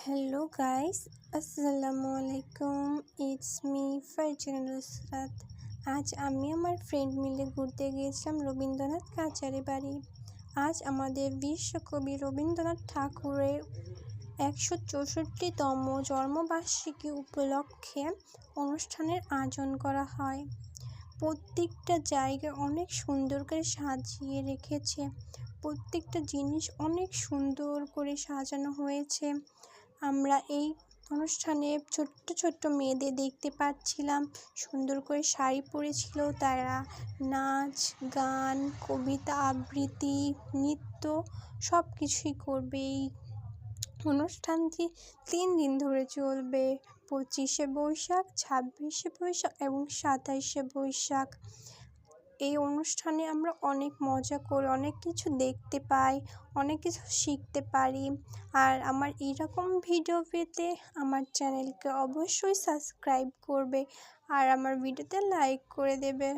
Hello guys, আসসালামু আলাইকুম। It's me Farzana Nusrat. আজ আমি আমার ফ্রেন্ড মিলে ঘুরতে গিয়েছিলাম রবীন্দ্রনাথ কাচারি বাড়ি। আজ আমাদের বিশ্বকবি রবীন্দ্রনাথ ঠাকুরের 164তম জন্মবার্ষিকী উপলক্ষে অনুষ্ঠানের আয়োজন করা হয়। প্রত্যেকটা জায়গা অনেক সুন্দর করে সাজিয়ে রেখেছে, প্রত্যেকটা জিনিস অনেক সুন্দর করে সাজানো হয়েছে। আমরা এই অনুষ্ঠানে ছোট্ট ছোট্ট মেয়েদের দেখতে পাচ্ছিলাম, সুন্দর করে শাড়ি পরেছিল। তারা নাচ, গান, কবিতা আবৃত্তি, নৃত্য সব কিছুই করবে। এই অনুষ্ঠানটি 3 দিন ধরে চলবে, 25শে বৈশাখ, 26শে বৈশাখ এবং 27শে বৈশাখ। এই অনুষ্ঠানে আমরা অনেক মজা করি, অনেক কিছু দেখতে পাই, অনেক কিছু শিখতে পারি। আর আমার এরকম ভিডিও পেতে আমার চ্যানেলকে অবশ্যই সাবস্ক্রাইব করবে আর আমার ভিডিওতে লাইক করে দেবে।